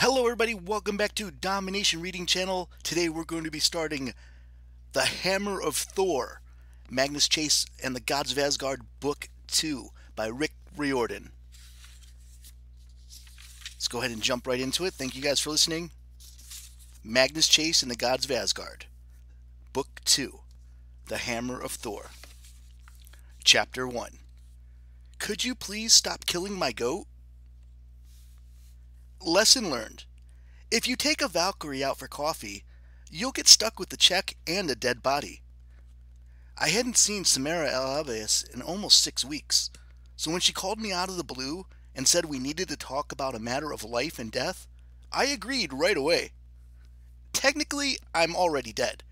Hello everybody, welcome back to Domination Reading Channel. Today we're going to be starting The Hammer of Thor, Magnus Chase and the Gods of Asgard, Book 2 by Rick Riordan. Let's go ahead and jump right into it. Thank you guys for listening. Magnus Chase and the Gods of Asgard, Book 2, The Hammer of Thor. Chapter 1. Could you please stop killing my goat? Lesson learned. If you take a Valkyrie out for coffee, you'll get stuck with the check and a dead body. I hadn't seen Samara Alavis in almost 6 weeks, so when she called me out of the blue and said we needed to talk about a matter of life and death, I agreed right away. Technically, I'm already dead,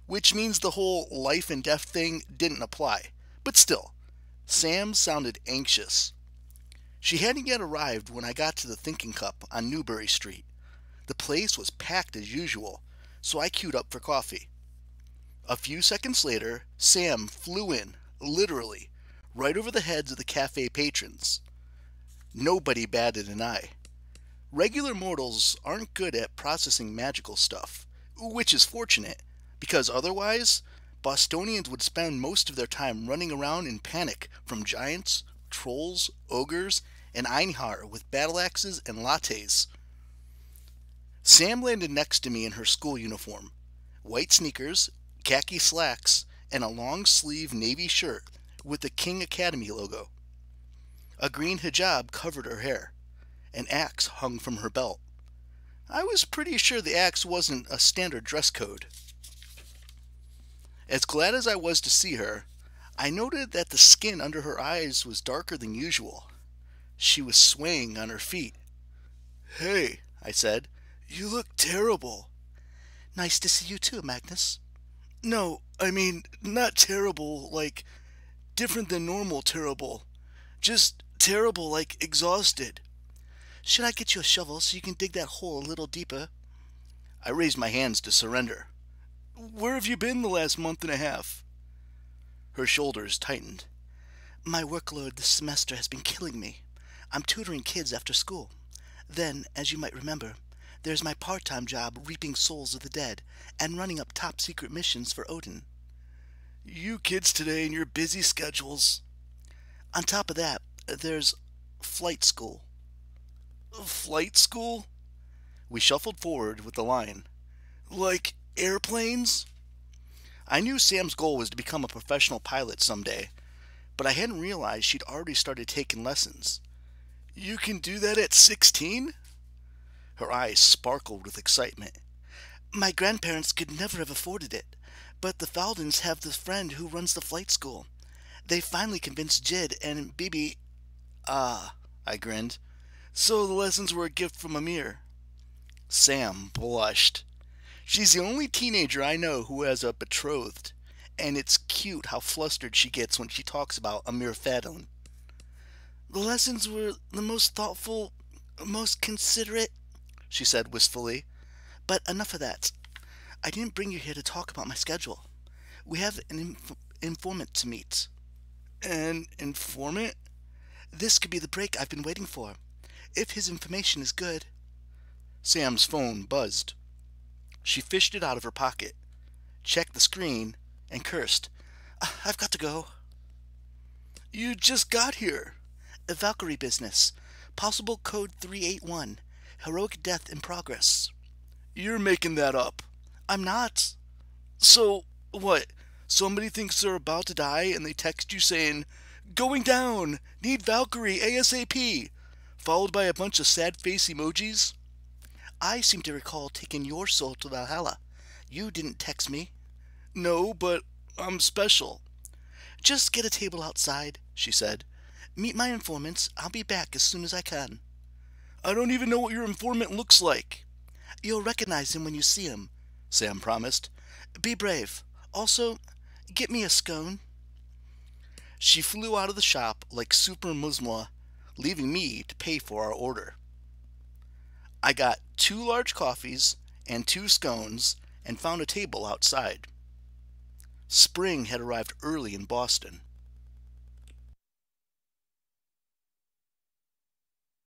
which means the whole life and death thing didn't apply, but still, Sam sounded anxious. She hadn't yet arrived when I got to the Thinking Cup on Newbury Street. The place was packed as usual, so I queued up for coffee. A few seconds later, Sam flew in, literally, right over the heads of the cafe patrons. Nobody batted an eye. Regular mortals aren't good at processing magical stuff, which is fortunate, because otherwise, Bostonians would spend most of their time running around in panic from giants, trolls, ogres, and Einhar with battle axes and lattes. Sam landed next to me in her school uniform, white sneakers, khaki slacks, and a long-sleeve navy shirt with the King Academy logo. A green hijab covered her hair. An axe hung from her belt. I was pretty sure the axe wasn't a standard dress code. As glad as I was to see her, I noted that the skin under her eyes was darker than usual. She was swaying on her feet. "Hey," I said, "you look terrible." "Nice to see you too, Magnus." "No, I mean, not terrible, like, different than normal terrible. Just terrible, like, exhausted." "Should I get you a shovel so you can dig that hole a little deeper?" I raised my hands to surrender. "Where have you been the last month and a half?" Her shoulders tightened. "My workload this semester has been killing me. I'm tutoring kids after school. Then, as you might remember, there's my part-time job reaping souls of the dead and running up top-secret missions for Odin." "You kids today and your busy schedules." "On top of that, there's flight school." "Flight school?" We shuffled forward with the line. "Like airplanes?" I knew Sam's goal was to become a professional pilot someday, but I hadn't realized she'd already started taking lessons. "You can do that at 16? Her eyes sparkled with excitement. "My grandparents could never have afforded it, but the Faldens have the friend who runs the flight school. They finally convinced Jid and Bibi." "Ah," I grinned. "So the lessons were a gift from Amir." Sam blushed. She's the only teenager I know who has a betrothed, and it's cute how flustered she gets when she talks about Amir Fadon. "The lessons were the most thoughtful, most considerate," she said wistfully. "But enough of that. I didn't bring you here to talk about my schedule. We have an informant to meet." "An informant?" "This could be the break I've been waiting for, if his information is good." Sam's phone buzzed. She fished it out of her pocket, checked the screen, and cursed. "I've got to go." "You just got here." "A Valkyrie business. Possible code 381. Heroic death in progress." "You're making that up." "I'm not." "So, what? Somebody thinks they're about to die and they text you saying, 'Going down! Need Valkyrie ASAP!' followed by a bunch of sad face emojis?" "I seem to recall taking your soul to Valhalla. You didn't text me." "No, but I'm special." "Just get a table outside," she said. "Meet my informants. I'll be back as soon as I can." "I don't even know what your informant looks like." "You'll recognize him when you see him," Sam promised. "Be brave. Also, get me a scone." She flew out of the shop like Super Musmla, leaving me to pay for our order. I got 2 large coffees and 2 scones and found a table outside. Spring had arrived early in Boston.